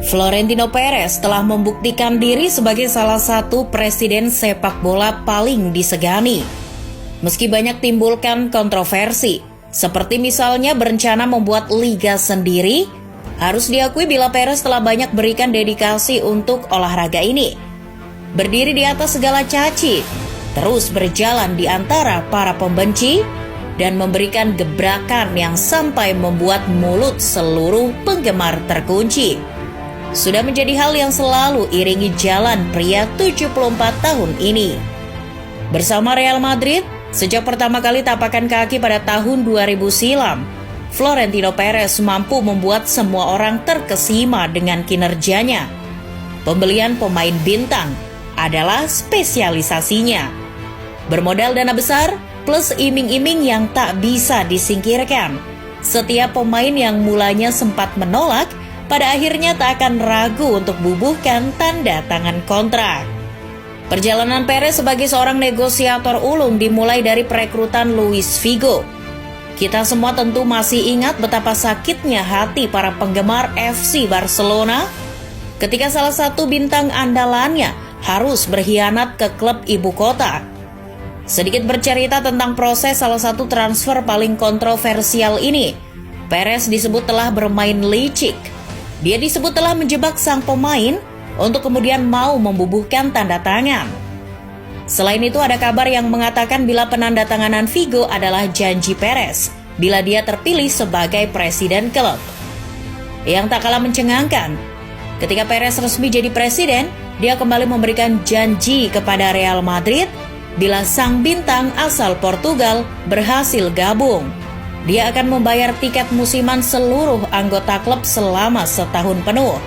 Florentino Perez telah membuktikan diri sebagai salah satu presiden sepak bola paling disegani. Meski banyak timbulkan kontroversi, seperti misalnya berencana membuat liga sendiri, harus diakui bila Perez telah banyak berikan dedikasi untuk olahraga ini. Berdiri di atas segala caci, terus berjalan di antara para pembenci, dan memberikan gebrakan yang sampai membuat mulut seluruh penggemar terkunci. Sudah menjadi hal yang selalu iringi jalan pria 74 tahun ini. Bersama Real Madrid, sejak pertama kali tapakan kaki pada tahun 2000 silam, Florentino Perez mampu membuat semua orang terkesima dengan kinerjanya. Pembelian pemain bintang adalah spesialisasinya. Bermodal dana besar plus iming-iming yang tak bisa disingkirkan, setiap pemain yang mulanya sempat menolak pada akhirnya tak akan ragu untuk bubuhkan tanda tangan kontrak. Perjalanan Perez sebagai seorang negosiator ulung dimulai dari perekrutan Luis Figo. Kita semua tentu masih ingat betapa sakitnya hati para penggemar FC Barcelona ketika salah satu bintang andalannya harus berkhianat ke klub ibu kota. Sedikit bercerita tentang proses salah satu transfer paling kontroversial ini. Perez disebut telah bermain licik. Dia disebut telah menjebak sang pemain untuk kemudian mau membubuhkan tanda tangan. Selain itu ada kabar yang mengatakan bila penandatanganan Figo adalah janji Perez bila dia terpilih sebagai presiden klub. Yang tak kalah mencengangkan, ketika Perez resmi jadi presiden, dia kembali memberikan janji kepada Real Madrid bila sang bintang asal Portugal berhasil gabung. Dia akan membayar tiket musiman seluruh anggota klub selama setahun penuh.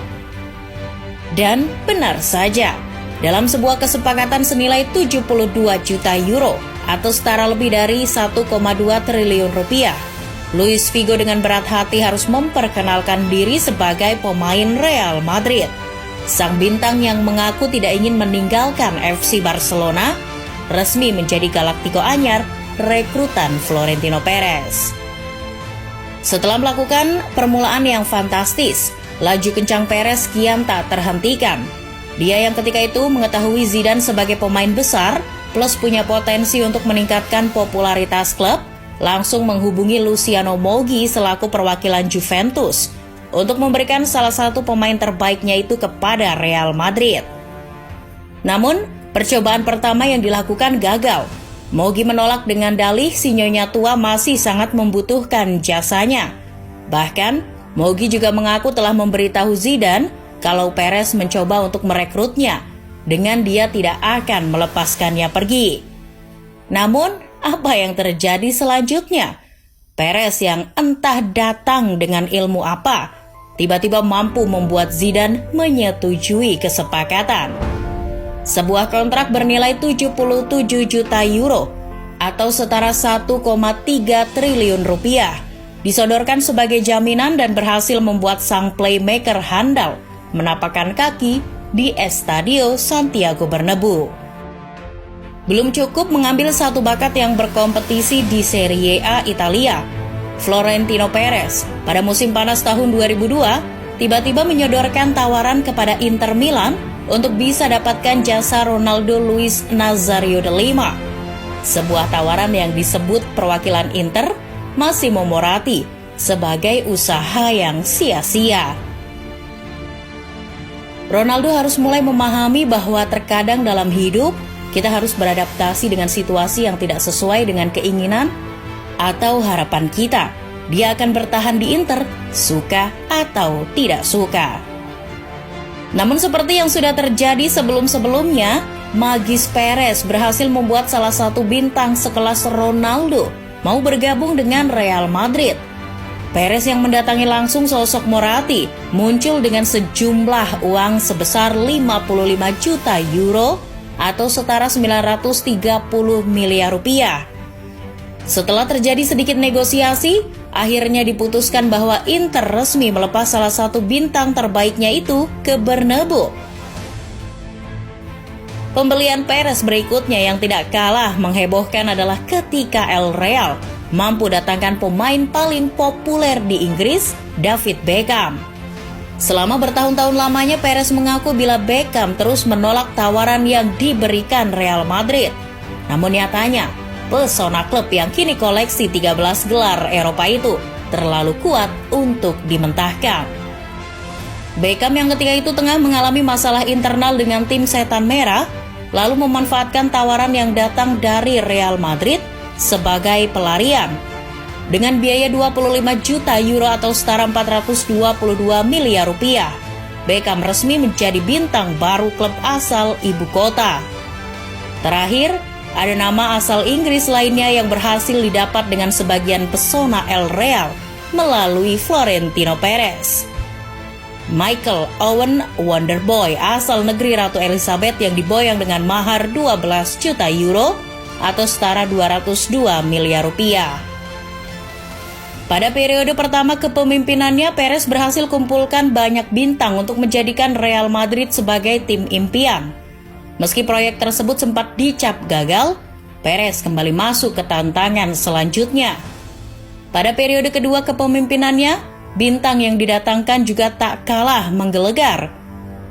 Dan benar saja, dalam sebuah kesepakatan senilai 72 juta euro atau setara lebih dari 1,2 triliun rupiah, Luis Figo dengan berat hati harus memperkenalkan diri sebagai pemain Real Madrid. Sang bintang yang mengaku tidak ingin meninggalkan FC Barcelona resmi menjadi Galactico anyar rekrutan Florentino Perez. Setelah melakukan permulaan yang fantastis, laju kencang Perez kian tak terhentikan. Dia yang ketika itu mengetahui Zidane sebagai pemain besar, plus punya potensi untuk meningkatkan popularitas klub, langsung menghubungi Luciano Moggi selaku perwakilan Juventus untuk memberikan salah satu pemain terbaiknya itu kepada Real Madrid. Namun, percobaan pertama yang dilakukan gagal. Moggi menolak dengan dalih si nyonya tua masih sangat membutuhkan jasanya. Bahkan, Moggi juga mengaku telah memberitahu Zidane kalau Perez mencoba untuk merekrutnya dengan dia tidak akan melepaskannya pergi. Namun, apa yang terjadi selanjutnya? Perez yang entah datang dengan ilmu apa, tiba-tiba mampu membuat Zidane menyetujui kesepakatan. Sebuah kontrak bernilai 77 juta euro atau setara 1,3 triliun rupiah disodorkan sebagai jaminan dan berhasil membuat sang playmaker handal menapakkan kaki di Estadio Santiago Bernabeu. Belum cukup mengambil satu bakat yang berkompetisi di Serie A Italia, Florentino Perez pada musim panas tahun 2002 tiba-tiba menyodorkan tawaran kepada Inter Milan untuk bisa dapatkan jasa Ronaldo Luis Nazario de Lima. Sebuah tawaran yang disebut perwakilan Inter Massimo Moratti sebagai usaha yang sia-sia. Ronaldo harus mulai memahami bahwa terkadang dalam hidup kita harus beradaptasi dengan situasi yang tidak sesuai dengan keinginan atau harapan kita. Dia akan bertahan di Inter, suka atau tidak suka. Namun seperti yang sudah terjadi sebelum-sebelumnya, magis Perez berhasil membuat salah satu bintang sekelas Ronaldo mau bergabung dengan Real Madrid. Perez yang mendatangi langsung sosok Moratti muncul dengan sejumlah uang sebesar 55 juta euro atau setara 930 miliar rupiah. Setelah terjadi sedikit negosiasi, akhirnya diputuskan bahwa Inter resmi melepas salah satu bintang terbaiknya itu ke Bernabeu. Pembelian Perez berikutnya yang tidak kalah menghebohkan adalah ketika El Real mampu datangkan pemain paling populer di Inggris, David Beckham. Selama bertahun-tahun lamanya, Perez mengaku bila Beckham terus menolak tawaran yang diberikan Real Madrid. Namun nyatanya, pesona klub yang kini koleksi 13 gelar Eropa itu terlalu kuat untuk dimentahkan. Beckham yang ketika itu tengah mengalami masalah internal dengan tim Setan Merah, lalu memanfaatkan tawaran yang datang dari Real Madrid sebagai pelarian. Dengan biaya 25 juta euro atau setara 422 miliar rupiah, Beckham resmi menjadi bintang baru klub asal ibu kota. Terakhir, ada nama asal Inggris lainnya yang berhasil didapat dengan sebagian pesona El Real melalui Florentino Perez. Michael Owen Wonderboy asal negeri Ratu Elizabeth yang diboyong dengan mahar 12 juta euro atau setara 202 miliar rupiah. Pada periode pertama kepemimpinannya, Perez berhasil kumpulkan banyak bintang untuk menjadikan Real Madrid sebagai tim impian. Meski proyek tersebut sempat dicap gagal, Perez kembali masuk ke tantangan selanjutnya. Pada periode kedua kepemimpinannya, bintang yang didatangkan juga tak kalah menggelegar.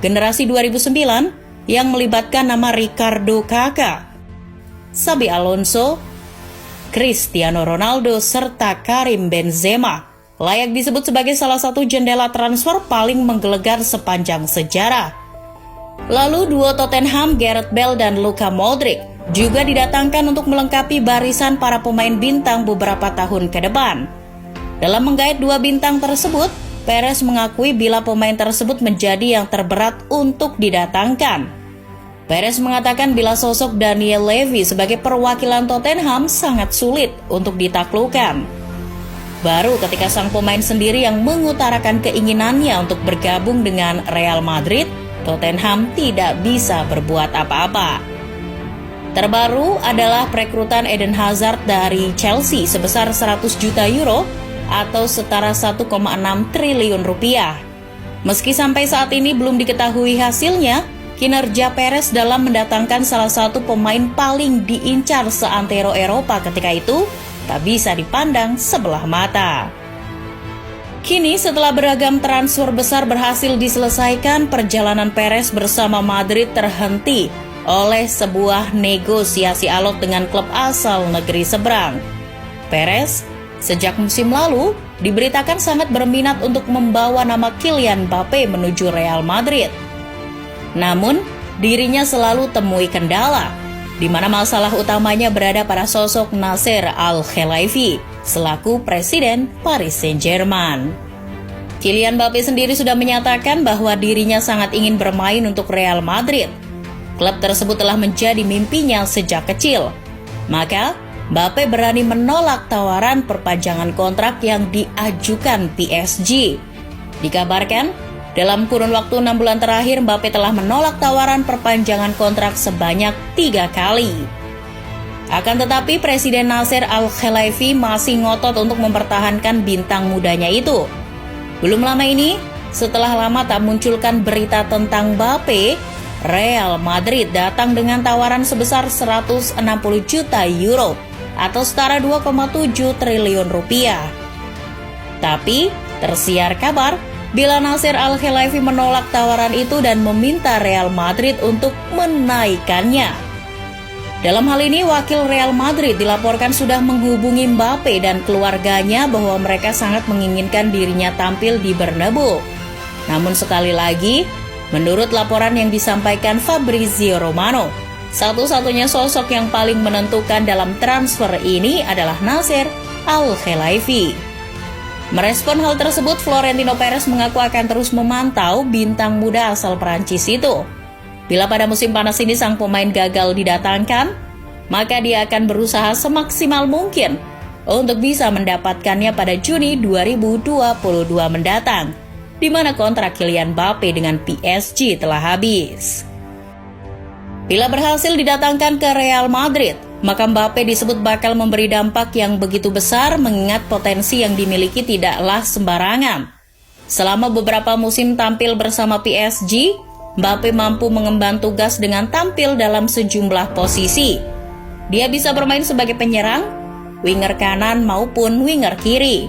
Generasi 2009 yang melibatkan nama Ricardo Kakak, Xabi Alonso, Cristiano Ronaldo, serta Karim Benzema layak disebut sebagai salah satu jendela transfer paling menggelegar sepanjang sejarah. Lalu duo Tottenham, Gareth Bale dan Luka Modric juga didatangkan untuk melengkapi barisan para pemain bintang beberapa tahun ke depan. Dalam menggait dua bintang tersebut, Perez mengakui bila pemain tersebut menjadi yang terberat untuk didatangkan. Perez mengatakan bila sosok Daniel Levy sebagai perwakilan Tottenham sangat sulit untuk ditaklukkan. Baru ketika sang pemain sendiri yang mengutarakan keinginannya untuk bergabung dengan Real Madrid, Tottenham tidak bisa berbuat apa-apa. Terbaru adalah perekrutan Eden Hazard dari Chelsea sebesar 100 juta euro atau setara 1,6 triliun rupiah. Meski sampai saat ini belum diketahui hasilnya, kinerja Perez dalam mendatangkan salah satu pemain paling diincar seantero Eropa ketika itu tak bisa dipandang sebelah mata. Kini setelah beragam transfer besar berhasil diselesaikan, perjalanan Perez bersama Madrid terhenti oleh sebuah negosiasi alot dengan klub asal negeri seberang. Perez sejak musim lalu diberitakan sangat berminat untuk membawa nama Kylian Mbappe menuju Real Madrid. Namun, dirinya selalu temui kendala, di mana masalah utamanya berada pada sosok Nasser Al-Khelaifi selaku presiden Paris Saint-Germain. Kylian Mbappe sendiri sudah menyatakan bahwa dirinya sangat ingin bermain untuk Real Madrid. Klub tersebut telah menjadi mimpinya sejak kecil. Maka, Mbappe berani menolak tawaran perpanjangan kontrak yang diajukan PSG. Dikabarkan, dalam kurun waktu 6 bulan terakhir, Mbappe telah menolak tawaran perpanjangan kontrak sebanyak 3 kali. Akan tetapi, Presiden Nasser Al-Khelaifi masih ngotot untuk mempertahankan bintang mudanya itu. Belum lama ini, setelah lama tak munculkan berita tentang Mbappe, Real Madrid datang dengan tawaran sebesar 160 juta euro atau setara 2,7 triliun rupiah. Tapi, tersiar kabar bila Nasser Al-Khelaifi menolak tawaran itu dan meminta Real Madrid untuk menaikkannya. Dalam hal ini, wakil Real Madrid dilaporkan sudah menghubungi Mbappe dan keluarganya bahwa mereka sangat menginginkan dirinya tampil di Bernabeu. Namun sekali lagi, menurut laporan yang disampaikan Fabrizio Romano, satu-satunya sosok yang paling menentukan dalam transfer ini adalah Nasser Al-Khelaifi. Merespon hal tersebut, Florentino Perez mengaku akan terus memantau bintang muda asal Prancis itu. Bila pada musim panas ini sang pemain gagal didatangkan, maka dia akan berusaha semaksimal mungkin untuk bisa mendapatkannya pada Juni 2022 mendatang, di mana kontrak Kylian Mbappe dengan PSG telah habis. Bila berhasil didatangkan ke Real Madrid, maka Mbappe disebut bakal memberi dampak yang begitu besar mengingat potensi yang dimiliki tidaklah sembarangan. Selama beberapa musim tampil bersama PSG, Mbappe mampu mengemban tugas dengan tampil dalam sejumlah posisi. Dia bisa bermain sebagai penyerang, winger kanan maupun winger kiri.